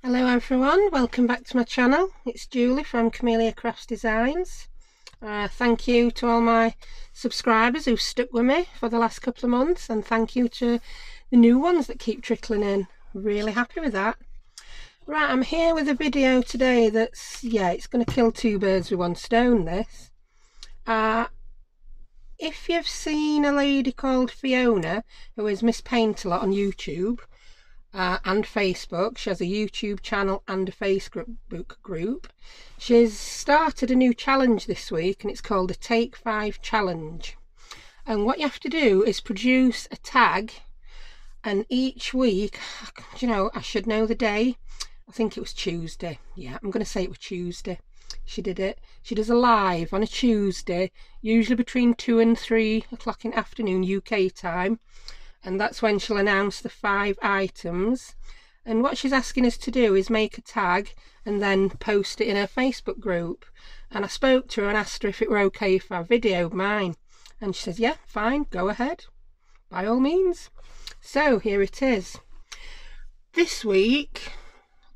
Hello everyone, welcome back to my channel. It's Julie from Camellia Crafts Designs. Thank you to all my subscribers who've stuck with me for the last couple of months, and thank you to the new ones that keep trickling in. Really happy with that. Right, I'm here with a video today that's, it's going to kill two birds with one stone, this. If you've seen a lady called Fiona, who is Miss Paintalot on YouTube, and Facebook, she has a YouTube channel and a Facebook group. She's started a new challenge this week and it's called a Take 5 challenge. And what you have to do is produce a tag, and each week, you know, I should know the day. I think it was Tuesday. Yeah, I'm going to say it was Tuesday. She did it. She does a live on a Tuesday, usually between 2 and 3 o'clock in the afternoon UK time. And that's when she'll announce the 5 items. And what she's asking us to do is make a tag and then post it in her Facebook group. And I spoke to her and asked her if it were okay if I videoed mine. And she says, yeah, fine, go ahead, by all means. So here it is. This week,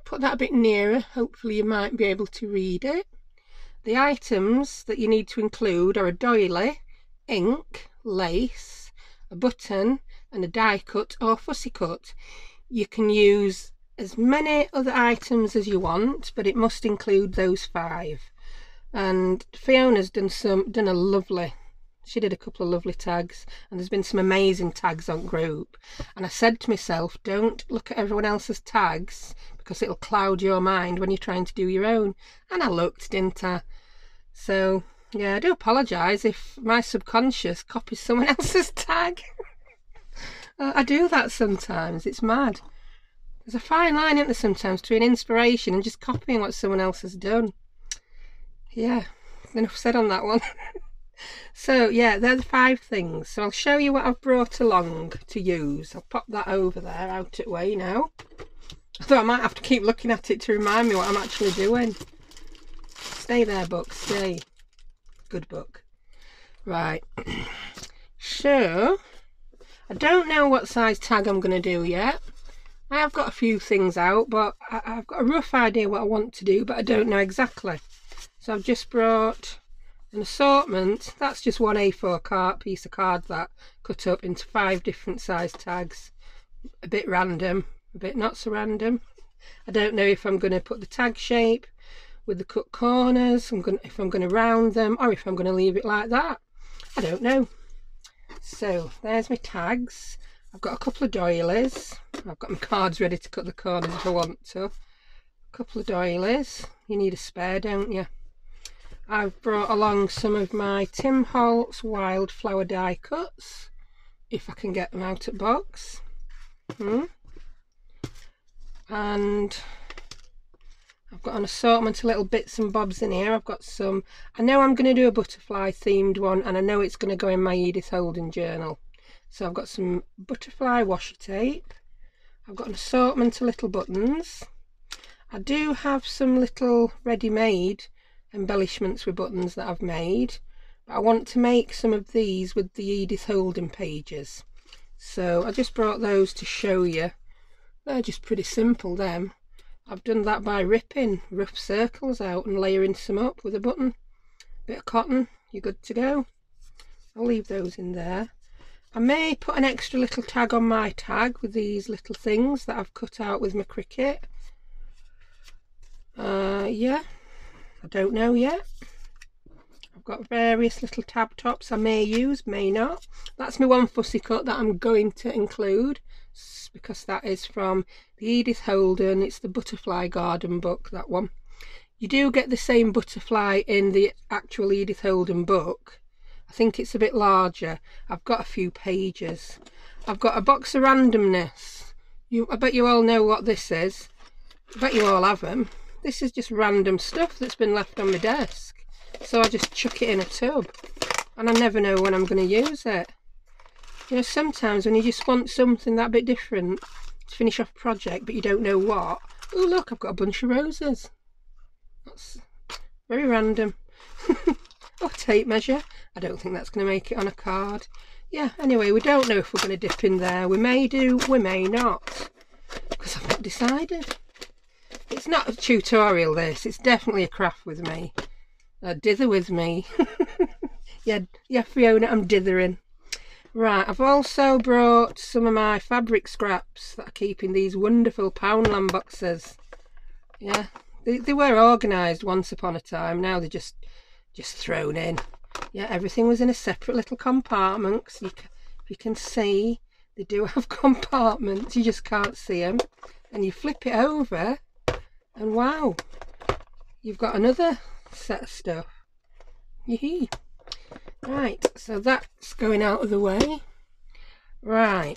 put that a bit nearer, hopefully you might be able to read it. The items that you need to include are a doily, ink, lace, a button, and a die cut or fussy cut. You can use as many other items as you want, but it must include those 5. And Fiona's done a lovely, she did a couple of lovely tags, and there's been some amazing tags on group. And I said to myself, don't look at everyone else's tags because it'll cloud your mind when you're trying to do your own. And I looked, didn't I? So yeah, I do apologise if my subconscious copies someone else's tag. I do that sometimes, it's mad. There's a fine line, isn't there, sometimes between inspiration and just copying what someone else has done. Yeah, enough said on that one. So yeah, they're the 5 things. So I'll show you what I've brought along to use. I'll pop that over there, out of the way now. Although I might have to keep looking at it to remind me what I'm actually doing. Stay there, book, stay. Good book. Right. So I don't know what size tag I'm going to do yet. I have got a few things out, but I've got a rough idea what I want to do, but I don't know exactly. So I've just brought an assortment. That's just one A4 piece of card that cut up into 5 different size tags. A bit random, a bit not so random. I don't know if I'm going to put the tag shape with the cut corners, if I'm going to round them, or if I'm going to leave it like that. I don't know. So there's my tags. I've got a couple of doilies. I've got my cards ready to cut the corners if I want to. A couple of doilies. You need a spare, don't you? I've brought along some of my Tim Holtz wildflower die cuts, if I can get them out of box. And I've got an assortment of little bits and bobs in here. I've got some, I know I'm going to do a butterfly themed one, and I know it's going to go in my Edith Holden journal. So I've got some butterfly washi tape. I've got an assortment of little buttons. I do have some little ready-made embellishments with buttons that I've made, but I want to make some of these with the Edith Holden pages. So I just brought those to show you. They're just pretty simple, them. I've done that by ripping rough circles out and layering some up with a button. Bit of cotton, you're good to go. I'll leave those in there. I may put an extra little tag on my tag with these little things that I've cut out with my Cricut. Yeah, I don't know yet. I've got various little tab tops I may use, may not. That's my one fussy cut that I'm going to include, because that is from the Edith Holden. It's the Butterfly Garden book, that one. You do get the same butterfly in the actual Edith Holden book. I think it's a bit larger. I've got a few pages. I've got a box of randomness. I bet you all know what this is. I bet you all have them. This is just random stuff that's been left on my desk. So I just chuck it in a tub. And I never know when I'm going to use it. You know, sometimes when you just want something that bit different to finish off a project, but you don't know what. Oh look, I've got a bunch of roses. That's very random. Oh, tape measure. I don't think that's going to make it on a card. Yeah, anyway, we don't know if we're going to dip in there. We may do, we may not. Because I've not decided. It's not a tutorial, this. It's definitely a craft with me. Dither with me. yeah, Fiona, I'm dithering. Right, I've also brought some of my fabric scraps that I keep in these wonderful Poundland boxes. Yeah, they were organised once upon a time. Now they're just thrown in. Yeah, everything was in a separate little compartment. So you can see, they do have compartments. You just can't see them. And you flip it over, and wow, you've got another set of stuff. Yee-hee. Right, so that's going out of the way. Right,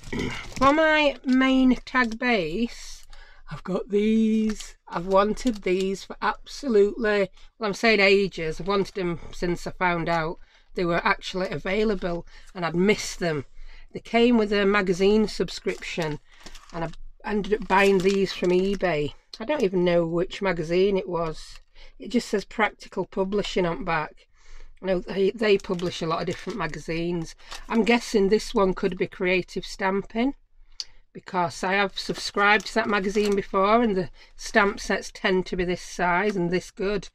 for my main tag base, I've got these. I've wanted these for absolutely, well, I'm saying ages. I've wanted them since I found out they were actually available, and I'd missed them. They came with a magazine subscription, and I ended up buying these from eBay. I don't even know which magazine it was. It just says Practical Publishing on back. No, they publish a lot of different magazines. I'm guessing this one could be Creative Stamping, because I have subscribed to that magazine before, and the stamp sets tend to be this size and this good.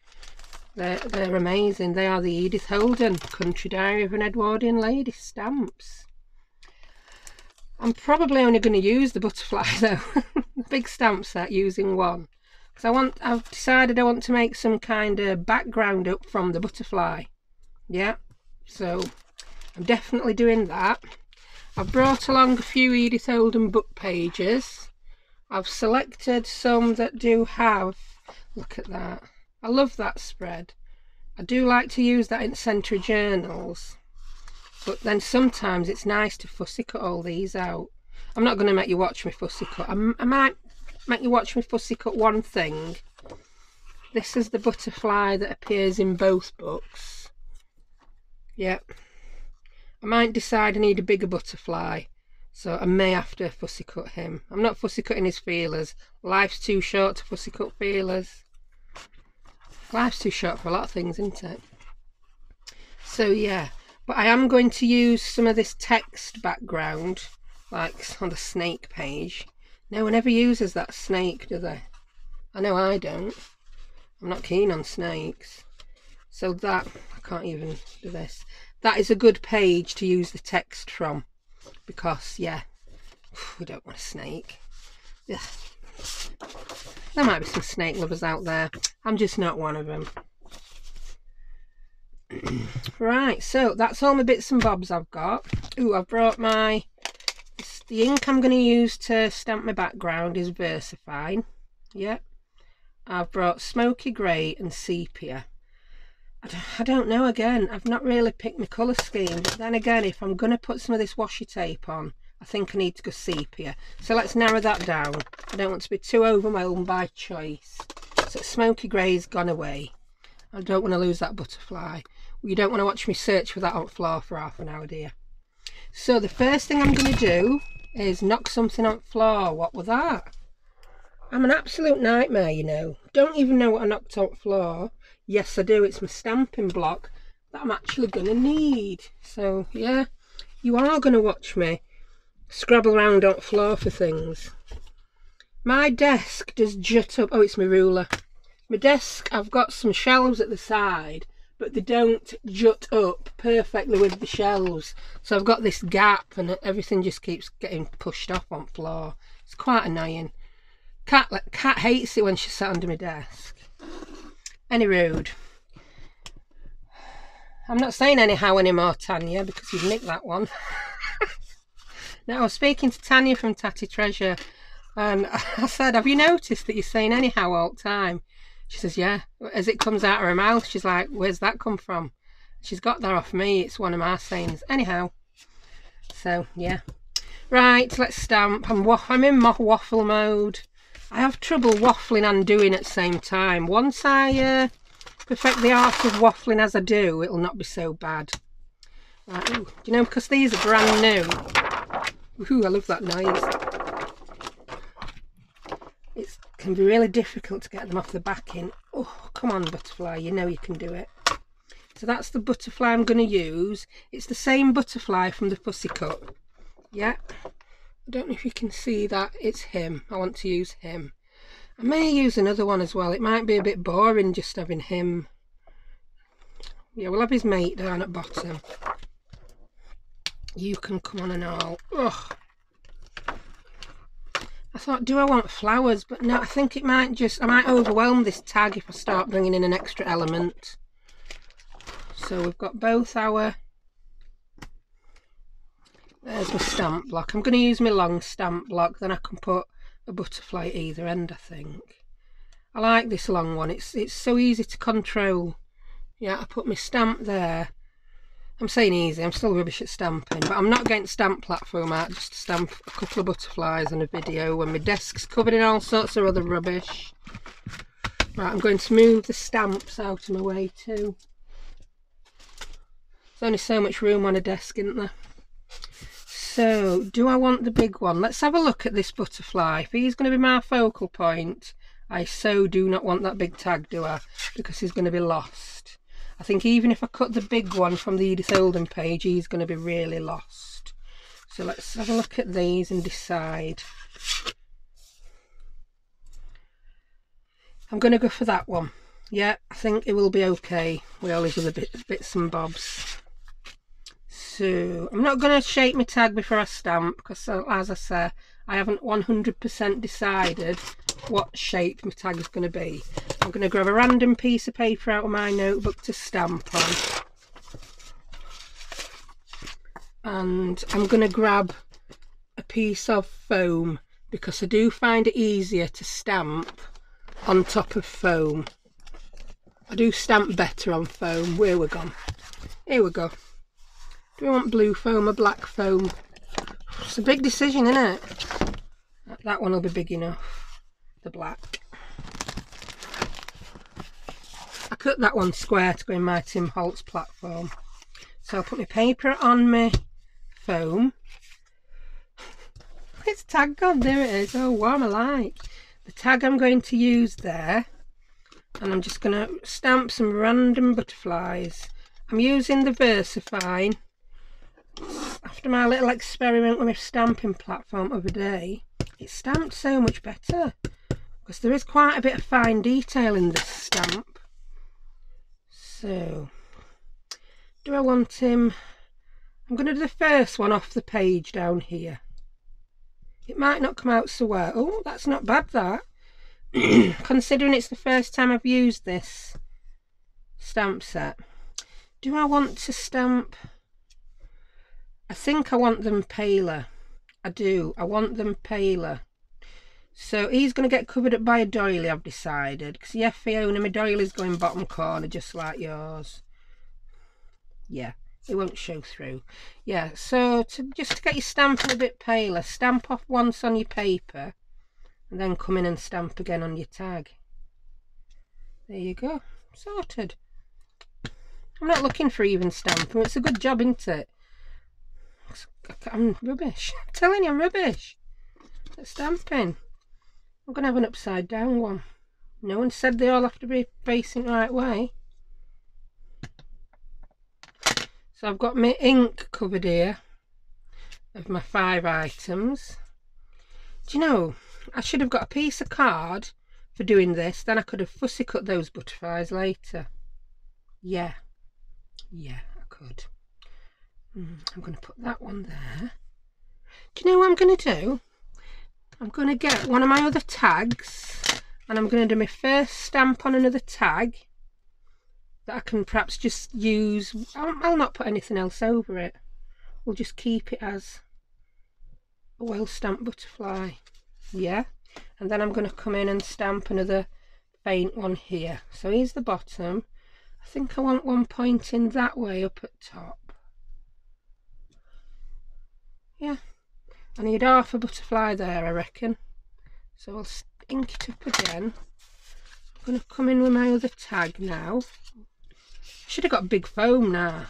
They're amazing. They are the Edith Holden Country Diary of an Edwardian Lady stamps. I'm probably only going to use the butterfly though, the big stamp set, using one. Because I've decided I want to make some kind of background up from the butterfly. Yeah, so I'm definitely doing that. I've brought along a few Edith Holden book pages. I've selected some that do have, look at that. I love that spread. I do like to use that in centre journals. But then sometimes it's nice to fussy cut all these out. I'm not going to make you watch me fussy cut. I might make you watch me fussy cut one thing. This is the butterfly that appears in both books. Yep. I might decide I need a bigger butterfly, so I may have to fussy cut him. I'm not fussy cutting his feelers. Life's too short to fussy cut feelers. Life's too short for a lot of things, isn't it? So yeah, but I am going to use some of this text background, like on the snake page. No one ever uses that snake, do they? I know I don't. I'm not keen on snakes. So that, I can't even do this. That is a good page to use the text from, because yeah, we don't want a snake. Yeah. There might be some snake lovers out there. I'm just not one of them. Right, so that's all my bits and bobs I've got. Ooh, I've brought the ink I'm going to use to stamp my background is VersaFine. Yep. I've brought Smoky Grey and Sepia. I don't know, again, I've not really picked my colour scheme, but then again, if I'm going to put some of this washi tape on, I think I need to go sepia. So let's narrow that down. I don't want to be too overwhelmed by choice. So Smoky Grey's gone away. I don't want to lose that butterfly. Well, you don't want to watch me search for that on floor for half an hour, do you? So the first thing I'm going to do is knock something on floor. What was that? I'm an absolute nightmare, you know. Don't even know what I knocked on floor. Yes, I do. It's my stamping block that I'm actually going to need. So, yeah, you are going to watch me scrabble around on the floor for things. My desk does jut up. Oh, it's my ruler. My desk, I've got some shelves at the side, but they don't jut up perfectly with the shelves. So I've got this gap and everything just keeps getting pushed off on the floor. It's quite annoying. Cat hates it when she's sat under my desk. Any rude. I'm not saying anyhow anymore, Tanya, because you've nicked that one. Now, I was speaking to Tanya from Tatty Treasure, and I said, have you noticed that you're saying anyhow all the time? She says, yeah. As it comes out of her mouth, she's like, where's that come from? She's got that off me. It's one of my sayings. Anyhow. So, yeah. Right, let's stamp. I'm in my waffle mode. I have trouble waffling and doing at the same time. Once I perfect the art of waffling as I do, it'll not be so bad. Right, ooh, do you know, because these are brand new. Ooh, I love that noise. It can be really difficult to get them off the backing. Oh, come on, butterfly, you know you can do it. So that's the butterfly I'm going to use. It's the same butterfly from the Fussy Cut. Yeah. I don't know if you can see that. It's him. I want to use him. I may use another one as well. It might be a bit boring just having him. Yeah, we'll have his mate down at bottom. You can come on and all. Ugh. I thought, do I want flowers? But no, I think it might just, I might overwhelm this tag if I start bringing in an extra element. So we've got both our, there's my stamp block. I'm going to use my long stamp block, then I can put a butterfly at either end, I think. I like this long one, it's so easy to control. Yeah, I put my stamp there. I'm saying easy, I'm still rubbish at stamping, but I'm not getting stamp platform out just to stamp a couple of butterflies and a video when my desk's covered in all sorts of other rubbish. Right, I'm going to move the stamps out of my way too. There's only so much room on a desk, isn't there? So, do I want the big one? Let's have a look at this butterfly. If he's going to be my focal point, I so do not want that big tag, do I? Because he's going to be lost. I think even if I cut the big one from the Edith Holden page, he's going to be really lost. So let's have a look at these and decide. I'm going to go for that one. Yeah, I think it will be okay with all these other bits and bobs. So I'm not going to shape my tag before I stamp, because as I say, I haven't 100% decided what shape my tag is going to be. I'm going to grab a random piece of paper out of my notebook to stamp on, and I'm going to grab a piece of foam because I do find it easier to stamp on top of foam. I do stamp better on foam. Where we're gone. Here we go. Do we want blue foam or black foam? It's a big decision, isn't it? That one will be big enough. The black. I cut that one square to go in my Tim Holtz platform. So I'll put my paper on my foam. It's tag gone. There it is. Oh, what am I like? The tag I'm going to use there. And I'm just going to stamp some random butterflies. I'm using the VersaFine. After my little experiment with my stamping platform of a day, it stamped so much better because there is quite a bit of fine detail in this stamp. So, do I want him? I'm going to do the first one off the page down here. It might not come out so well. Oh, that's not bad, that. Considering it's the first time I've used this stamp set. Do I want to stamp? I think I want them paler. I do. I want them paler. So he's going to get covered up by a doily, I've decided. Because yeah, Fiona, my doily's going bottom corner just like yours. Yeah, it won't show through. Yeah, so just to get your stamping a bit paler, stamp off once on your paper and then come in and stamp again on your tag. There you go. Sorted. I'm not looking for even stamping. It's a good job, isn't it? I'm rubbish. I'm telling you, I'm rubbish at stamping. I'm going to have an upside down one. No one said they all have to be facing the right way. So I've got my ink covered here of my 5 items. Do you know, I should have got a piece of card for doing this, then I could have fussy cut those butterflies later. Yeah, I could. I'm going to put that one there. Do you know what I'm going to do? I'm going to get one of my other tags and I'm going to do my first stamp on another tag that I can perhaps just use. I'll not put anything else over it. We'll just keep it as a well stamped butterfly. Yeah. And then I'm going to come in and stamp another faint one here. So here's the bottom. I think I want one pointing that way up at top. Yeah, I need half a butterfly there, I reckon. So I'll ink it up again. I'm going to come in with my other tag now. I should have got big foam now.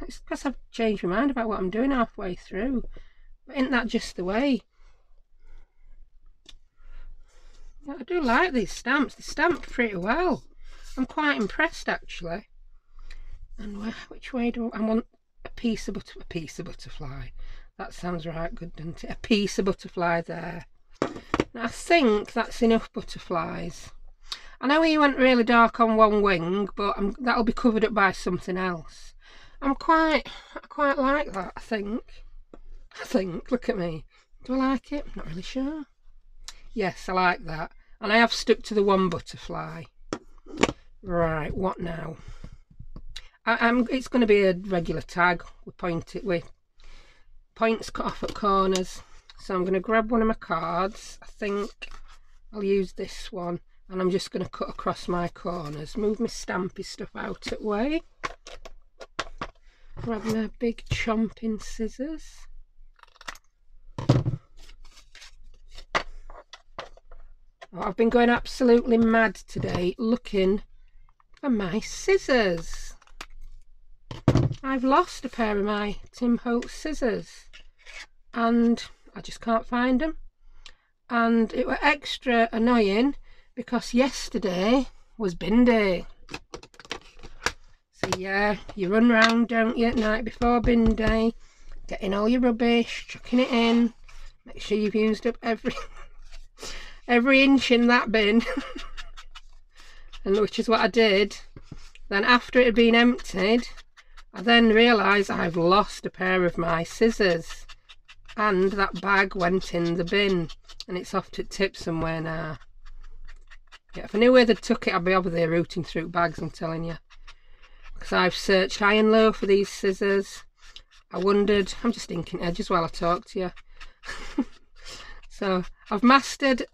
It's because I've changed my mind about what I'm doing halfway through. But isn't that just the way? Yeah, I do like these stamps. They stamped pretty well. I'm quite impressed actually. And which way do I want? A piece of butterfly. That sounds right good, doesn't it? A piece of butterfly there. I think that's enough butterflies. I know he went really dark on one wing, but that'll be covered up by something else. I quite like that, I think. Look at me. Do I like it? Not really sure. Yes, I like that. And I have stuck to the one butterfly. Right, what now? It's going to be a regular tag with points cut off at corners. So I'm going to grab one of my cards. I think I'll use this one, and I'm just going to cut across my corners. Move my stampy stuff out of the way. Grab my big chomping scissors. Oh, I've been going absolutely mad today looking for my scissors. I've lost a pair of my Tim Holtz scissors and I just can't find them, and it were extra annoying because yesterday was bin day. So yeah, you run round, don't you, at night before bin day, getting all your rubbish, chucking it in, make sure you've used up every inch in that bin. And which is what I did. Then after it had been emptied, I then realised I've lost a pair of my scissors, and that bag went in the bin, and it's off to tip somewhere now. Yeah, if I knew where they took it, I'd be over there rooting through bags, I'm telling you. Because I've searched high and low for these scissors. I wondered, I'm just inking edges while I talk to you. So I've mastered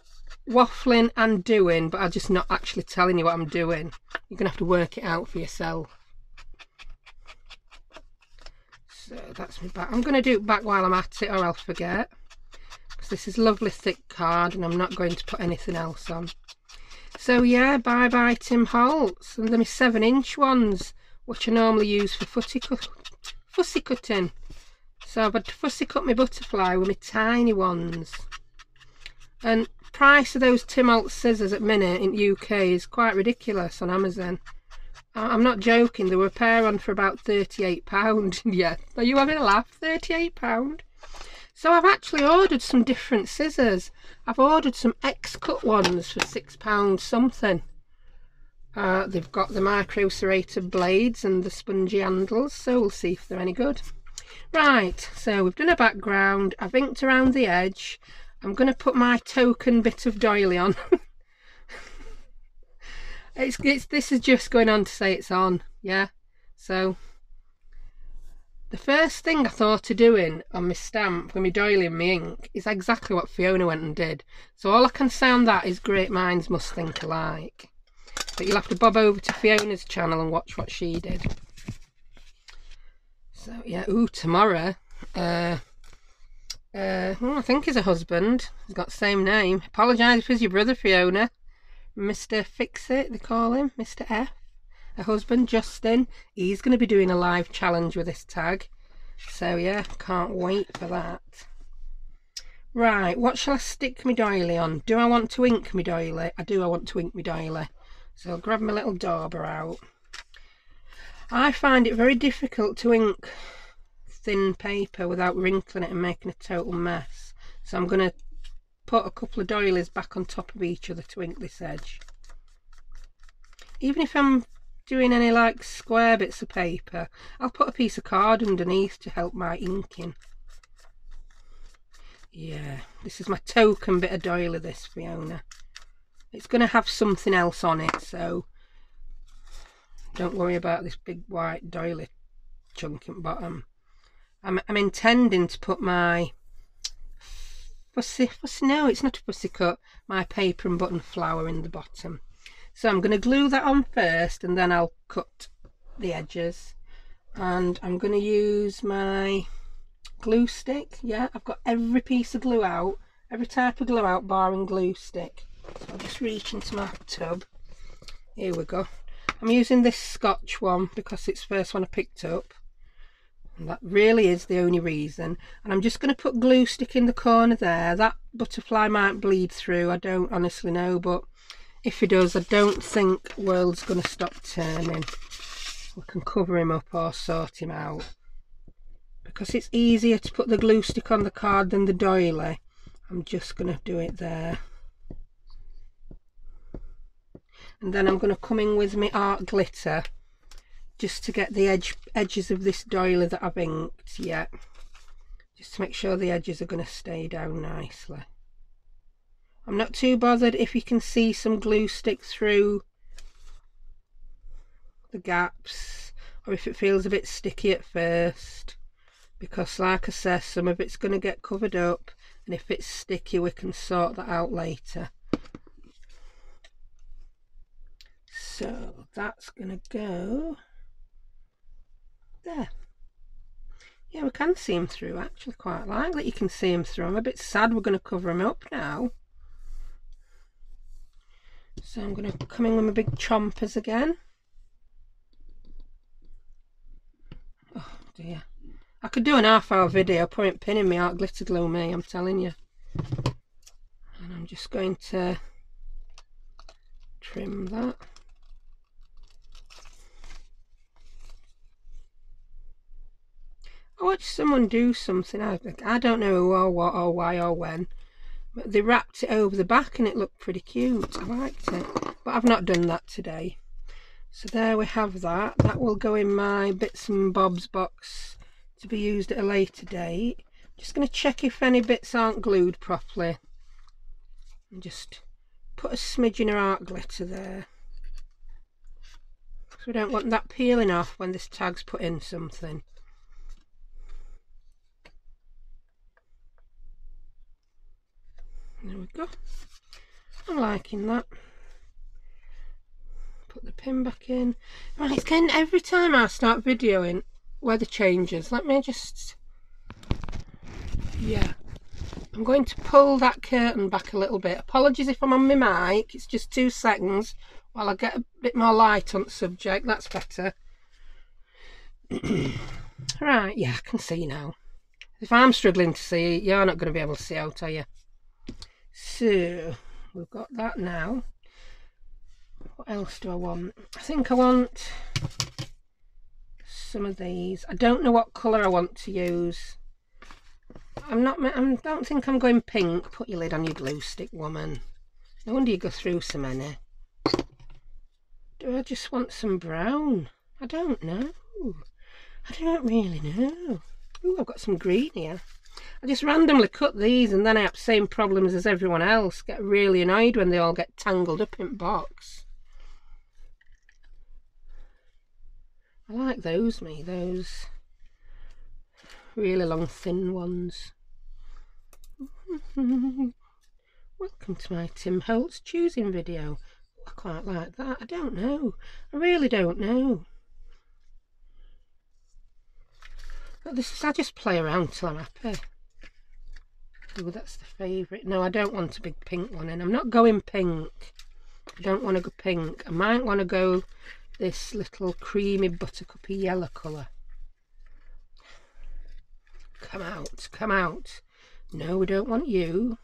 waffling and doing, but I'm just not actually telling you what I'm doing. You're going to have to work it out for yourself. So that's my back. I'm going to do it back while I'm at it, or I'll forget. Because this is lovely thick card and I'm not going to put anything else on. So yeah, bye bye Tim Holtz. And they're my 7-inch ones, which I normally use for fussy cutting. So I've had to fussy cut my butterfly with my tiny ones. And price of those Tim Holtz scissors at minute in UK is quite ridiculous on Amazon. I'm not joking, there were a pair on for about £38. Yeah, are you having a laugh? £38? So I've actually ordered some different scissors. I've ordered some X-cut ones for £6 something. They've got the micro serrated blades and the spongy handles, so we'll see if they're any good. Right, so we've done a background, I've inked around the edge. I'm going to put my token bit of doily on. This is just going on to say it's on, yeah. So the first thing I thought of doing on my stamp with my doily and my ink is exactly what Fiona went and did. So all I can say on that is great minds must think alike. But you'll have to bob over to Fiona's channel and watch what she did. So yeah, ooh, tomorrow. Well, I think he's a husband. He's got the same name. Apologise if he's your brother, Fiona. Mr. Fix-It, they call him. Mr. F. A husband, Justin. He's going to be doing a live challenge with this tag. So yeah, can't wait for that. Right, what shall I stick my doily on? Do I want to ink my doily? I do, I want to ink my doily. So I'll grab my little dauber out. I find it very difficult to ink thin paper without wrinkling it and making a total mess. So I'm going to put a couple of doilies back on top of each other to ink this edge. Even if I'm doing any like square bits of paper, I'll put a piece of card underneath to help my inking. Yeah, this is my token bit of doily, this, Fiona. It's going to have something else on it, so don't worry about this big white doily chunk at the bottom. I'm intending to put my no, it's not a fussy cut, my paper and button flower in the bottom. So I'm going to glue that on first and then I'll cut the edges. And I'm going to use my glue stick. Yeah, I've got every piece of glue out, every type of glue out barring glue stick. So I'll just reach into my tub. Here we go. I'm using this Scotch one because it's the first one I picked up. And that really is the only reason. And I'm just going to put glue stick in the corner there. That butterfly might bleed through, I don't honestly know, but if he does, I don't think world's going to stop turning. We can cover him up or sort him out. Because it's easier to put the glue stick on the card than the doily, I'm just going to do it there. And then I'm going to come in with my art glitter just to get the edges of this doily that I've inked yet. Just to make sure the edges are going to stay down nicely. I'm not too bothered if you can see some glue stick through the gaps, or if it feels a bit sticky at first, because like I said, some of it's going to get covered up, and if it's sticky we can sort that out later. So that's going to go there. Yeah, we can see them through. I actually quite like that you can see them through. I'm a bit sad we're going to cover them up now. So I'm going to come in with my big chompers again. Oh dear. I could do an half-hour video pinning me art glitter glue, me, I'm telling you. And I'm just going to trim that. I watched someone do something, I don't know who or what or why or when, but they wrapped it over the back and it looked pretty cute. I liked it, but I've not done that today. So there we have that. That will go in my bits and bobs box to be used at a later date. Just going to check if any bits aren't glued properly. And just put a smidgen of art glitter there. So we don't want that peeling off when this tag's put in something. There we go. I'm liking that. Put the pin back in. Right, it's getting, every time I start videoing, weather changes. Let me just, yeah, I'm going to pull that curtain back a little bit. Apologies if I'm on my mic, it's just 2 seconds while I get a bit more light on the subject. That's better. Right, yeah, I can see now. If I'm struggling to see, you're not going to be able to see out, are you? So we've got that now. What else do I want? I think I want some of these. I don't know what colour I want to use. I don't think I'm going pink. Put your lid on your glue stick, woman. No wonder you go through so many. Do I just want some brown? I don't know. I don't really know. Ooh, I've got some green here. I just randomly cut these and then I have the same problems as everyone else. Get really annoyed when they all get tangled up in box. I like those, those really long thin ones. Welcome to my Tim Holtz choosing video. I quite like that. I don't know. I really don't know. But this is, I just play around till I'm happy. Oh, that's the favourite. No, I don't want a big pink one, and I'm not going pink. I don't want to go pink. I might want to go this little creamy buttercupy yellow colour. Come out, come out. No, we don't want you.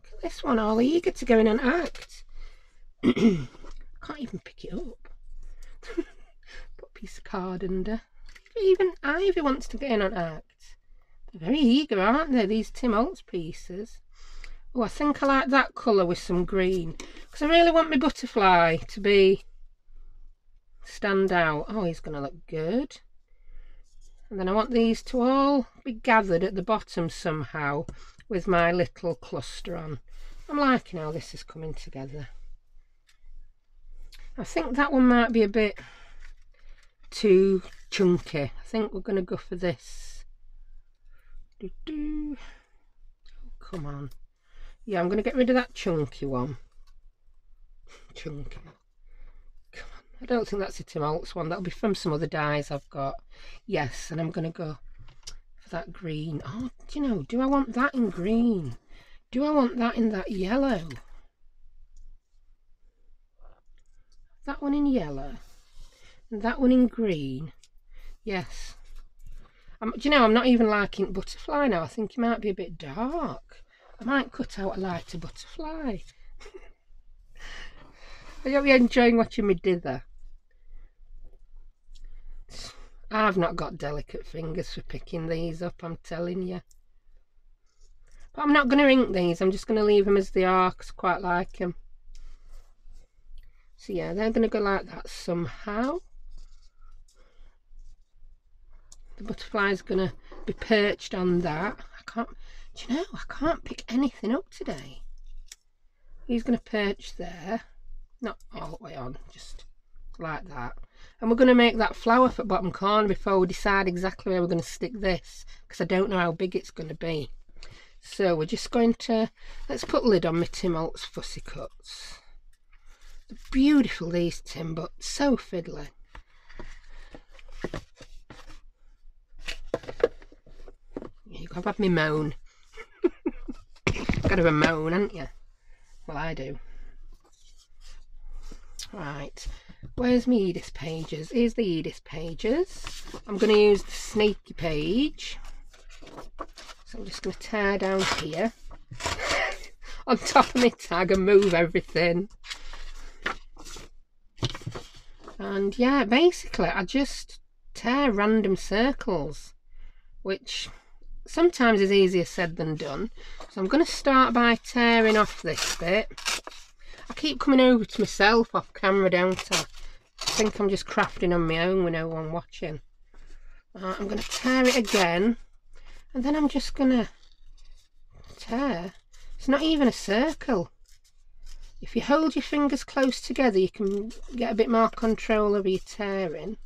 Look at this one, all eager to go in and act. Can't even pick it up. Put a piece of card under. Even Ivy wants to get in and act. They're very eager, aren't they, these Tim Holtz pieces? Oh, I think I like that colour with some green, because I really want my butterfly to stand out. Oh, he's going to look good. And then I want these to all be gathered at the bottom somehow with my little cluster on. I'm liking how this is coming together. I think that one might be a bit too chunky. I think we're going to go for this. Oh, come on. Yeah, I'm going to get rid of that chunky one. Chunky. Come on. I don't think that's a Tim Holtz one. That'll be from some other dyes I've got. Yes, and I'm going to go for that green. Oh, do you know, do I want that in green? Do I want that in that yellow? That one in yellow. And that one in green. Yes. Do you know, I'm not even liking butterfly now. I think it might be a bit dark. I might cut out a lighter butterfly. I hope you're enjoying watching me dither. I've not got delicate fingers for picking these up, I'm telling you. But I'm not going to ink these. I'm just going to leave them as they are because I quite like them. So yeah, they're going to go like that somehow. The butterfly's going to be perched on that. I can't, do you know, I can't pick anything up today. He's going to perch there. Not all the way on, just like that. And we're going to make that flower for the bottom corner before we decide exactly where we're going to stick this, because I don't know how big it's going to be. So we're just going to, let's put lid on my Tim Holtz Fussy Cuts. They're beautiful, these, Tim, but so fiddly. You've got to have me moan. Got to have a moan, haven't you? Well, I do. Right, where's my Edith pages? Here's the Edith pages. I'm going to use the sneaky page. So I'm just going to tear down here on top of my tag and move everything. And yeah, basically I just tear random circles, which sometimes is easier said than done. So I'm going to start by tearing off this bit. I keep coming over to myself off camera, don't I? I think I'm just crafting on my own with no one watching. I'm going to tear it again, and then I'm just going to tear. It's not even a circle. If you hold your fingers close together, you can get a bit more control over your tearing.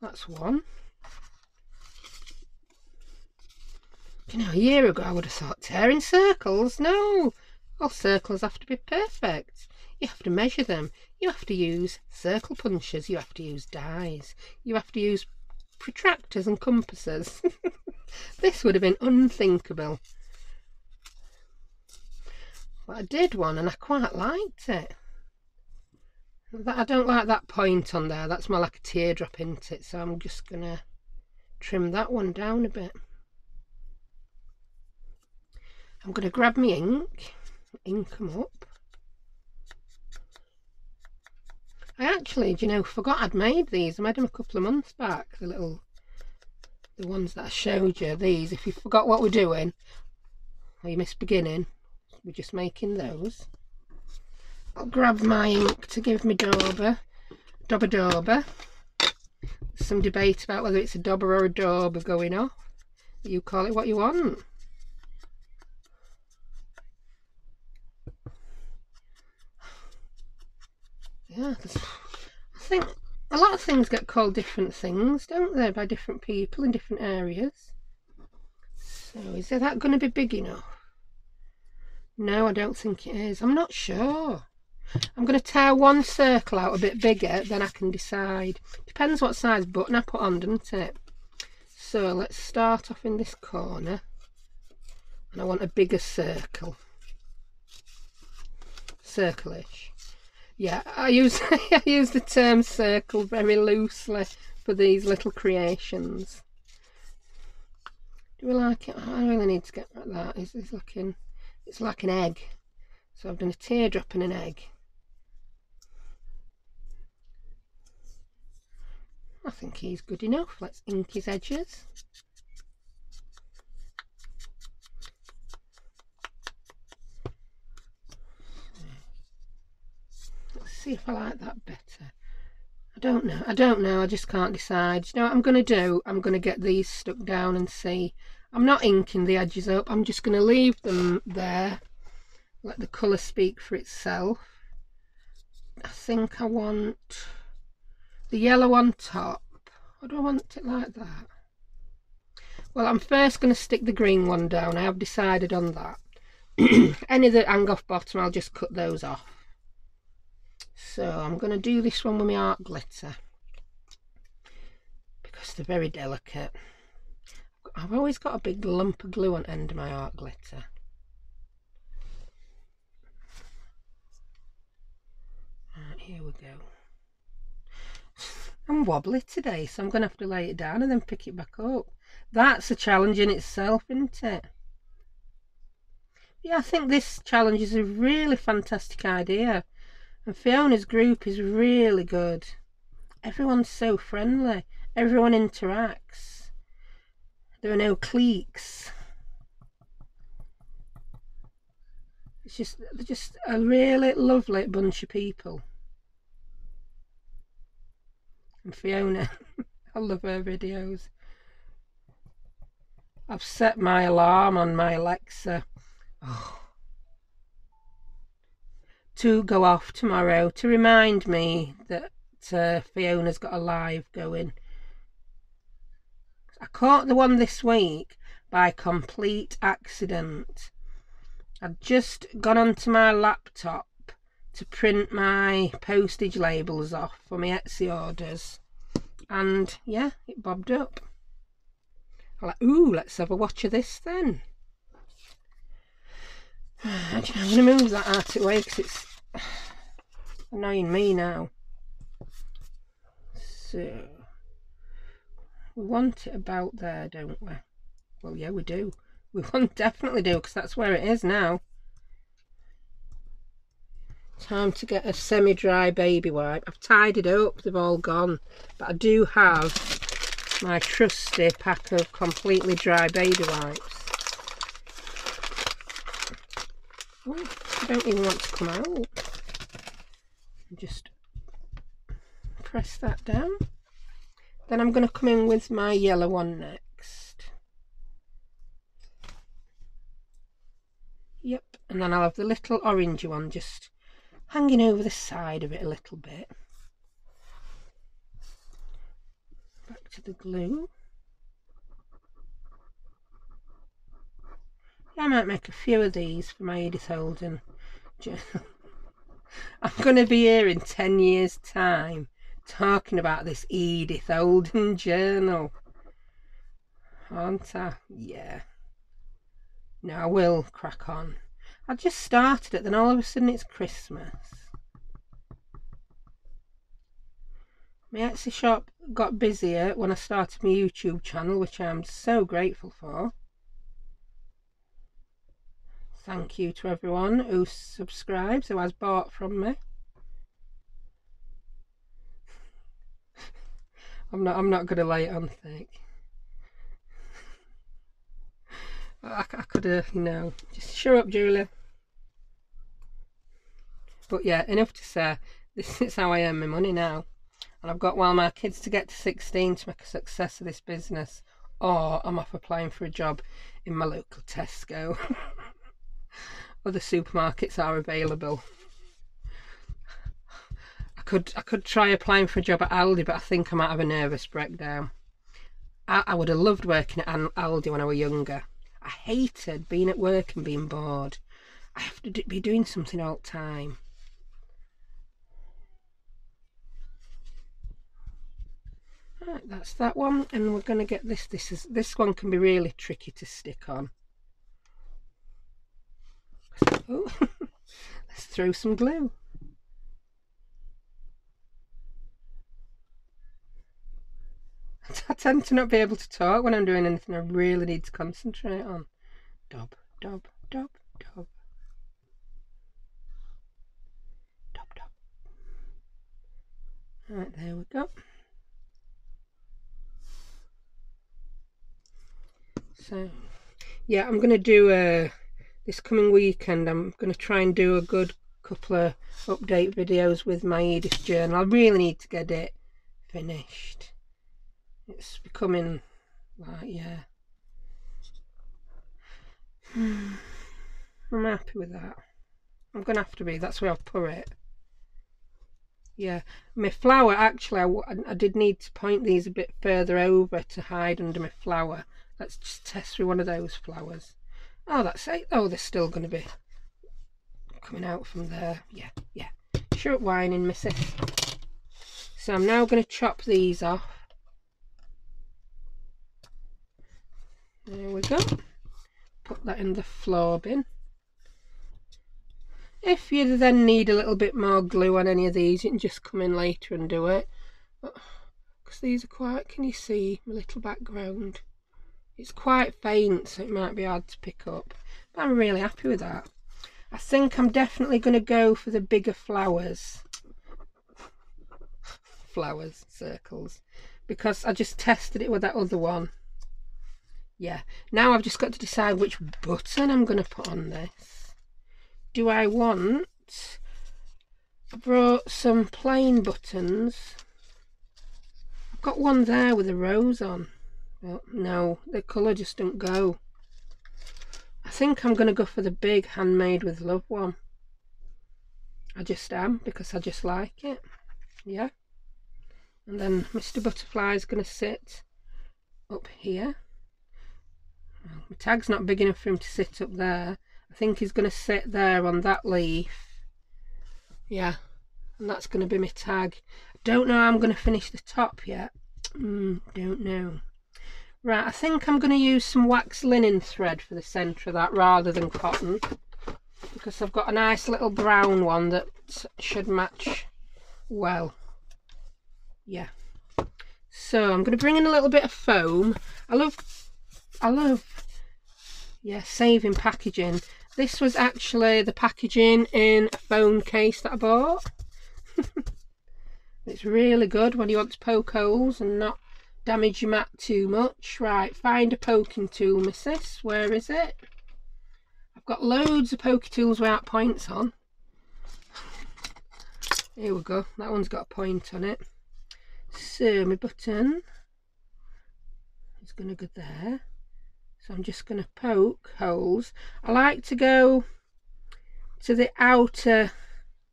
That's one. You know, a year ago I would have thought tearing circles. No, all circles have to be perfect. You have to measure them. You have to use circle punches. You have to use dies. You have to use protractors and compasses. This would have been unthinkable. But I did one and I quite liked it. I don't like that point on there. That's more like a teardrop, isn't it? So I'm just going to trim that one down a bit. I'm going to grab my ink them up. I actually, do you know, forgot I'd made these. I made them a couple of months back, the ones that I showed you, these. If you forgot what we're doing, or you missed beginning, we're just making those. I'll grab my ink to give me dauber. There's some debate about whether it's a dauber or a dauber going off. You call it what you want. Yeah, I think a lot of things get called different things, don't they, by different people in different areas. So is that going to be big enough? No, I don't think it is. I'm not sure. I'm going to tear one circle out a bit bigger, then I can decide. Depends what size button I put on, doesn't it? So let's start off in this corner, and I want a bigger circle. Circle-ish. Yeah, I use the term circle very loosely for these little creations. Do we like it? I really need to get like that. It's like an egg. So I've done a teardrop and an egg. I think he's good enough. Let's ink his edges. See if I like that better. I don't know, I just can't decide. You know what I'm going to do? I'm going to get these stuck down and see. I'm not inking the edges up, I'm just going to leave them there, let the colour speak for itself. I think I want the yellow on top. Or do I want it like that? Well, I'm first going to stick the green one down. I have decided on that. Any that hang off bottom, I'll just cut those off. So I'm going to do this one with my art glitter because they're very delicate. I've always got a big lump of glue on the end of my art glitter. Right, here we go. I'm wobbly today, so I'm going to have to lay it down and then pick it back up. That's a challenge in itself, isn't it? Yeah, I think this challenge is a really fantastic idea. And Fiona's group is really good. Everyone's so friendly. Everyone interacts. There are no cliques. they're just a really lovely bunch of people. And Fiona, I love her videos. I've set my alarm on my Alexa to go off tomorrow to remind me that Fiona's got a live going. I caught the one this week by complete accident. I'd just gone onto my laptop to print my postage labels off for my Etsy orders, and yeah, it bobbed up. I'm like, ooh, let's have a watch of this then. Actually, I'm going to move that out of the way because it's annoying me now. So we want it about there, don't we? Well, yeah, we do. We definitely do, because that's where it is now. Time to get a semi-dry baby wipe. I've tidied up, they've all gone, but I do have my trusty pack of completely dry baby wipes. Oh, I don't even want to come out. Just press that down. Then I'm going to come in with my yellow one next. Yep, and then I'll have the little orangey one just hanging over the side of it a little bit. Back to the glue. Yeah, I might make a few of these for my Edith Holden journal. I'm going to be here in 10 years' time talking about this Edith Holden journal, aren't I? Yeah. No, I will crack on. I just started it, then all of a sudden it's Christmas. My Etsy shop got busier when I started my YouTube channel, which I'm so grateful for. Thank you to everyone who subscribes, who has bought from me. I'm not going to lay it on thick. I could have, you know, just shut up, Julia. But yeah, enough to say, this is how I earn my money now. And I've got while my kids to get to 16 to make a success of this business, or I'm off applying for a job in my local Tesco. Other supermarkets are available. I could try applying for a job at Aldi, but I think I might have a nervous breakdown. I would have loved working at Aldi when I was younger. I hated being at work and being bored. I have to be doing something all the time. Right, that's that one, and we're going to get this. This one can be really tricky to stick on. Oh, let's throw some glue. I tend to not be able to talk when I'm doing anything I really need to concentrate on. Dob, dob, dob, dob. Dob, dob. Right, there we go. So, yeah, I'm going to do this coming weekend, I'm going to try and do a good couple of update videos with my Edith journal. I really need to get it finished. It's becoming like, yeah. I'm happy with that. I'm going to have to be, that's where I'll put it. Yeah, my flower, actually, I did need to point these a bit further over to hide under my flower. Let's just test through one of those flowers. Oh, that's it. Oh, they're still going to be coming out from there. Yeah, yeah. Shut whining, missus. So I'm now going to chop these off. There we go. Put that in the floor bin. If you then need a little bit more glue on any of these, you can just come in later and do it. Because these are quite, can you see my little background? It's quite faint, so it might be hard to pick up. But I'm really happy with that. I think I'm definitely going to go for the bigger flowers. Flowers, circles. Because I just tested it with that other one. Yeah. Now I've just got to decide which button I'm going to put on this. do I want? I brought some plain buttons. I've got one there with a rose on, but no, the colour just don't go. I think I'm going to go for the big handmade with love one. I just am, because I just like it. Yeah. And then Mr. Butterfly is going to sit up here. My tag's not big enough for him to sit up there. I think he's going to sit there on that leaf. Yeah, and that's going to be my tag. I don't know how I'm going to finish the top yet. Don't know. Right, I think I'm going to use some wax linen thread for the centre of that rather than cotton, because I've got a nice little brown one that should match well. Yeah. So I'm going to bring in a little bit of foam. I love, yeah, saving packaging. This was actually the packaging in a phone case that I bought. It's really good when you want to poke holes and not damage your mat too much. Right, find a poking tool, missus. Where is it? I've got loads of poke tools without points on. Here we go. That one's got a point on it. So my button is going to go there. So I'm just going to poke holes. I like to go to the outer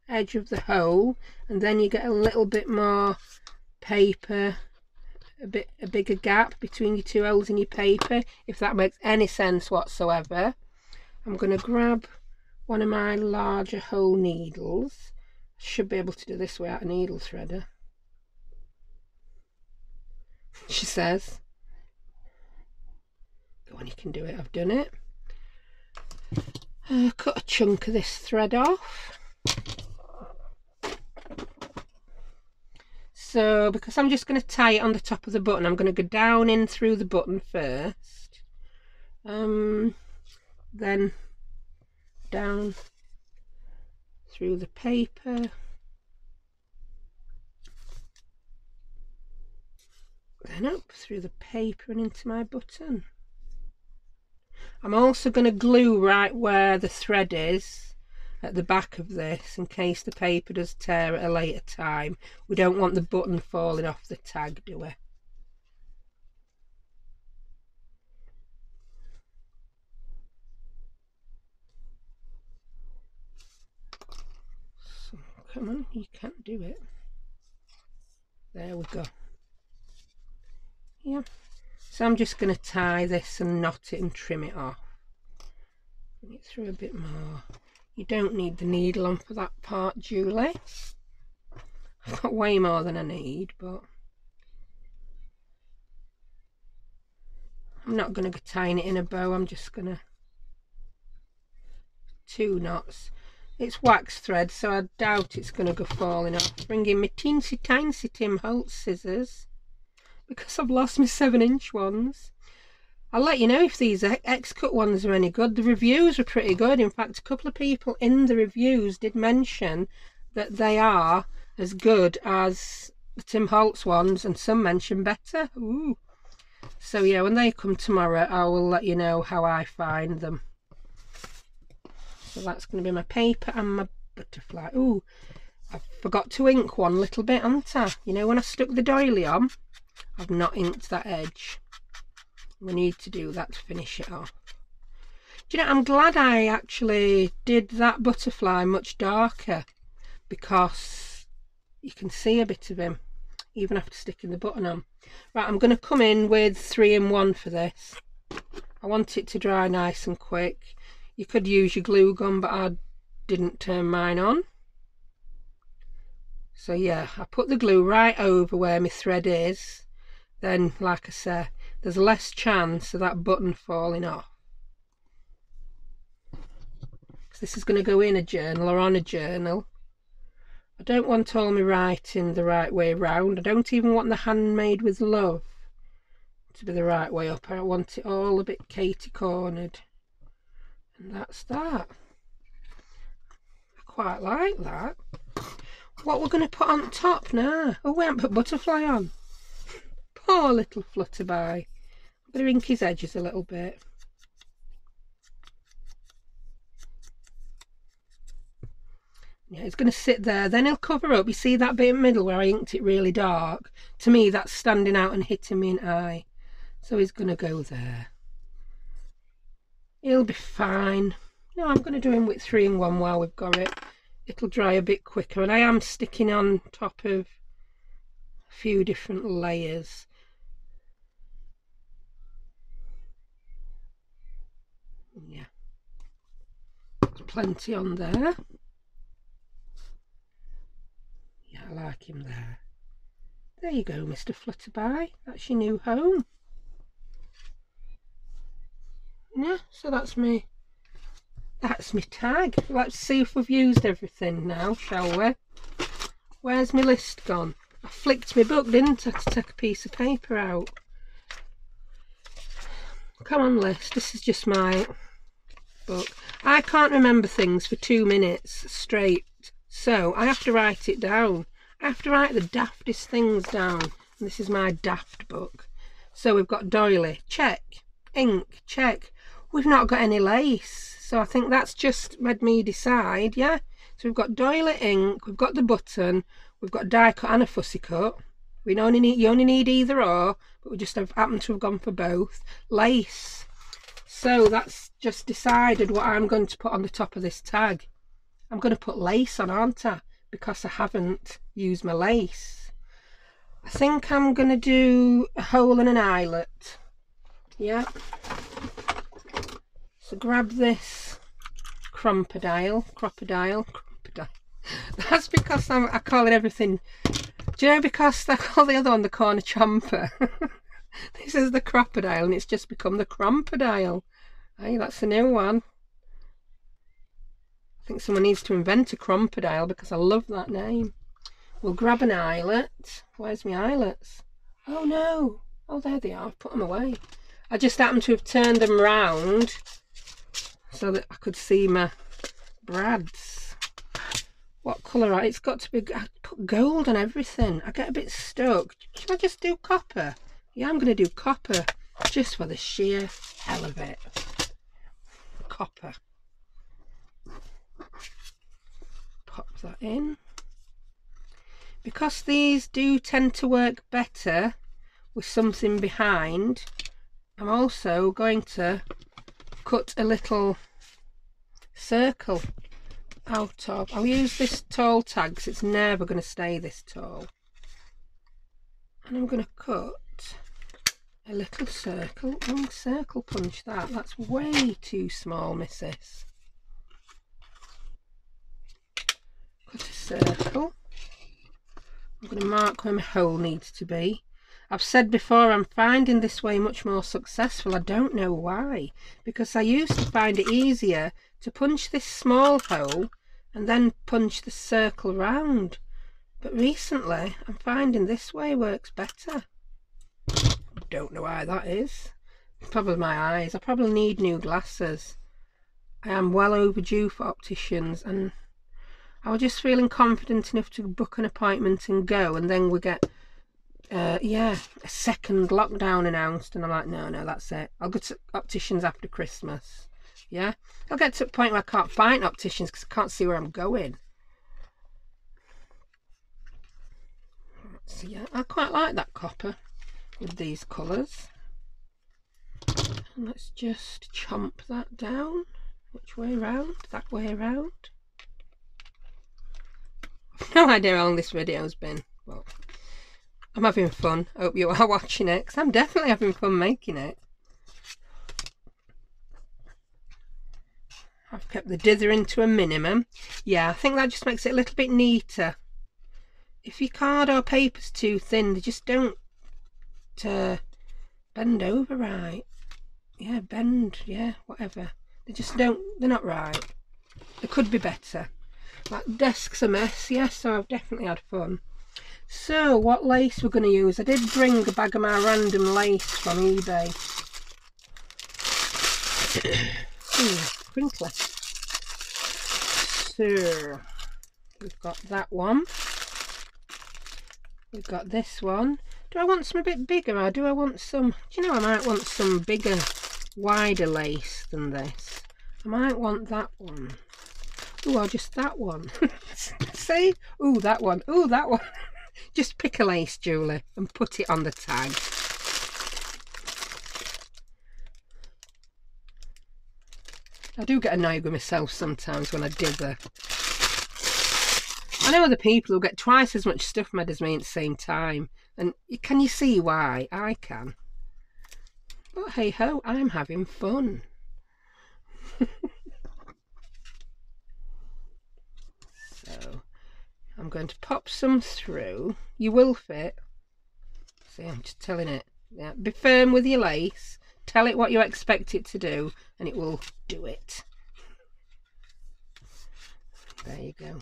edge of the hole, and then you get a little bit more paper, a bigger gap between your two holes in your paper, if that makes any sense whatsoever. I'm going to grab one of my larger hole needles. I should be able to do this without a needle threader, she says. Go on, you can do it. I've done it. Cut a chunk of this thread off. So because I'm just going to tie it on the top of the button, I'm going to go down in through the button first, then down through the paper, then up through the paper and into my button. I'm also going to glue right where the thread is at the back of this, in case the paper does tear at a later time. We don't want the button falling off the tag, do we? So, come on, you can't do it. There we go. Yeah. So I'm just going to tie this and knot it and trim it off. Bring it through a bit more. You don't need the needle on for that part, Julie. I've got way more than I need, but I'm not going to go tying it in a bow. I'm just going to 2 knots. It's wax thread, so I doubt it's going to go falling off. Bring in my teensy tiny Tim Holtz scissors, because I've lost my 7-inch ones. I'll let you know if these X-cut ones are any good. The reviews were pretty good. In fact, a couple of people in the reviews did mention that they are as good as the Tim Holtz ones, and some mention better. Ooh. So yeah, when they come tomorrow, I will let you know how I find them. So that's going to be my paper and my butterfly. Ooh, I forgot to ink one little bit, haven't I? You know, when I stuck the doily on, I've not inked that edge. We need to do that to finish it off. Do you know, I'm glad I actually did that butterfly much darker, because you can see a bit of him even after sticking the button on. Right, I'm going to come in with 3-in-1 for this. I want it to dry nice and quick. You could use your glue gun, but I didn't turn mine on. So yeah, I put the glue right over where my thread is. Then, like I said, there's less chance of that button falling off. Because this is going to go in a journal or on a journal. I don't want all my writing the right way round. I don't even want the handmade with love to be the right way up. I want it all a bit Katie cornered. And that's that. I quite like that. What we're going to put on top now? Oh, we haven't put butterfly on. Poor little flutterby. I'm going to ink his edges a little bit. Yeah, it's going to sit there, then he'll cover up. You see that bit in the middle where I inked it really dark? To me, that's standing out and hitting me in the eye. So he's going to go there. He'll be fine. No, I'm going to do him with 3-in-1 while we've got it. It'll dry a bit quicker, and I am sticking on top of a few different layers. Yeah, there's plenty on there. Yeah, I like him there. There you go, Mr. Flutterby. That's your new home. Yeah, so that's me tag. Let's see if we've used everything now, shall we? Where's my list gone? I flicked my book, didn't I, to take a piece of paper out. Come on, list. This is just my book. I can't remember things for 2 minutes straight, so I have to write it down. I have to write the daftest things down. And this is my daft book. So we've got doily, check. Ink, check. We've not got any lace, so I think that's just made me decide. Yeah, so we've got doily ink, we've got the button, we've got die cut and a fussy cut. You only need either or, but we just have happened to have gone for both. Lace, so that's just decided what I'm going to put on the top of this tag. I'm going to put lace on, aren't I, because I haven't used my lace. I think I'm going to do a hole and an eyelet. Yeah, so grab this crocodile. That's because I call it everything. Do you know, because I call the other one the corner chomper? This is the crocodile, and it's just become the crocodile. Hey, that's a new one. I think someone needs to invent a crocodile because I love that name. We'll grab an eyelet. Where's my eyelets? Oh no! Oh, there they are. I've put them away. I just happened to have turned them round so that I could see my brads. What colour? It's got to be. I put gold on everything. I get a bit stuck. Should I just do copper? Yeah, I'm going to do copper just for the sheer hell of it. Copper. Pop that in. Because these do tend to work better with something behind, I'm also going to cut a little circle out of. I'll use this tall tag because it's never going to stay this tall. And I'm going to cut a little circle. Oh, circle punch that. That's way too small, missus. Cut a circle. I'm going to mark where my hole needs to be. I've said before, I'm finding this way much more successful. I don't know why, because I used to find it easier to punch this small hole and then punch the circle round, but recently I'm finding this way works better. Don't know why that is. Probably my eyes. I probably need new glasses. I am well overdue for opticians, and I was just feeling confident enough to book an appointment and go, and then we get yeah, a second lockdown announced, and I'm like, no, that's it. I'll go to opticians after Christmas. Yeah, I'll get to a point where I can't find opticians because I can't see where I'm going. So yeah, I quite like that copper with these colours. And let's just chomp that down. Which way round? That way round. I've no idea how long this video's been. Well, I'm having fun. I hope you are watching it, because I'm definitely having fun making it. I've kept the dithering to a minimum. Yeah, I think that just makes it a little bit neater. If your card or paper's too thin, they just don't bend over right. Yeah, bend, yeah, whatever. They just don't, they're not right. They could be better. That desk's a mess, yes, so I've definitely had fun. So, what lace we're going to use? I did bring a bag of my random lace from eBay. Crinkly. So, we've got that one. We've got this one. Do I want some a bit bigger, or do I want some... Do you know, I might want some bigger, wider lace than this. I might want that one. Oh, or just that one. See? Oh, that one. Oh, that one. Just pick a lace, Julie, and put it on the tag. I do get annoyed with myself sometimes when I dither. I know other people who get twice as much stuff made as me at the same time. And can you see why? I can. But hey ho, I'm having fun. So, I'm going to pop some through. You will fit. See, I'm just telling it. Yeah, be firm with your lace. Tell it what you expect it to do, and it will do it. There you go.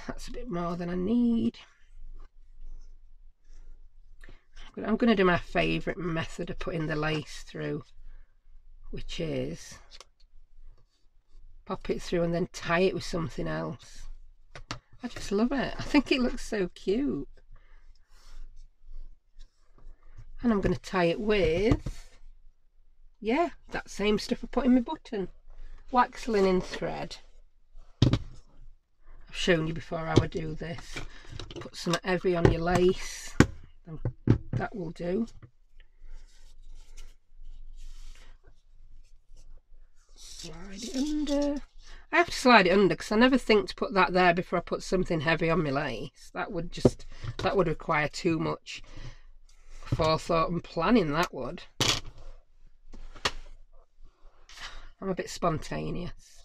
That's a bit more than I need. I'm going to do my favourite method of putting the lace through, which is pop it through and then tie it with something else. I just love it. I think it looks so cute. And I'm going to tie it with, yeah, that same stuff I put in my button. Wax linen thread. I've shown you before how I do this. Put some heavy on your lace. That will do. Slide it under. I have to slide it under because I never think to put that there before I put something heavy on my lace. That would require too much forethought and planning, that would. I'm a bit spontaneous.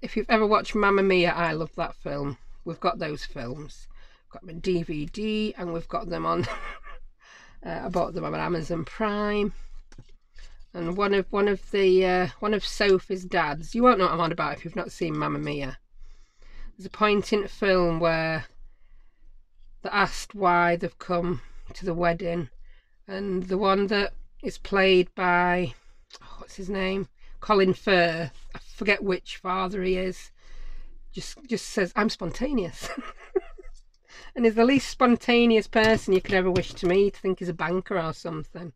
If you've ever watched Mamma Mia, I love that film. We've got those films. We've got them on DVD and we've got them on I bought them on Amazon Prime. And one of Sophie's dads, you won't know what I'm on about if you've not seen Mamma Mia. There's a point in the film where they're asked why they've come to the wedding, and the one that is played by, what's his name? Colin Firth. I forget which father he is. Just says, I'm spontaneous. And he's the least spontaneous person you could ever wish to meet. I think he's a banker or something.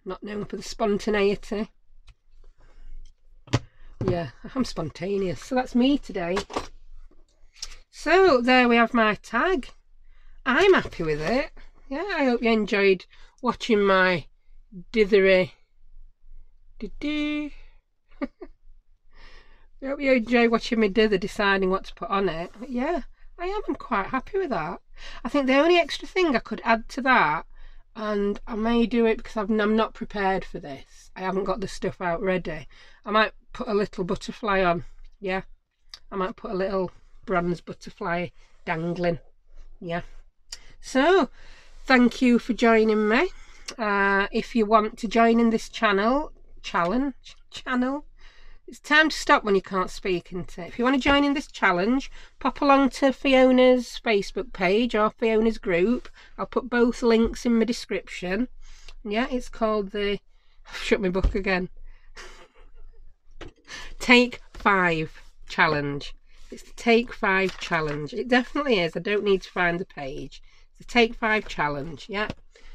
Not known for the spontaneity. Yeah, I'm spontaneous. So that's me today. So there we have my tag. I'm happy with it. Yeah, I hope you enjoyed watching my dithery. I hope you enjoy watching me dither, deciding what to put on it. But yeah, I'm quite happy with that. I think the only extra thing I could add to that, and I may do it because I'm not prepared for this. I haven't got the stuff out ready. I might put a little butterfly on. Yeah, I might put a little bronze butterfly dangling. Yeah. So, thank you for joining me. If you want to join in this channel, it's time to stop when you can't speak, isn't it? If you want to join in this challenge, pop along to Fiona's Facebook page or Fiona's group. I'll put both links in my description. Yeah, it's called the... I've shut my book again. Take 5 challenge. It's the Take 5 challenge. It definitely is. I don't need to find the page. It's the Take 5 challenge. Yeah.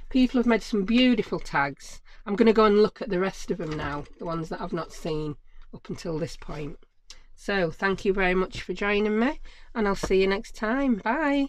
People have made some beautiful tags. I'm going to go and look at the rest of them now, the ones that I've not seen up until this point. So thank you very much for joining me, and I'll see you next time. Bye.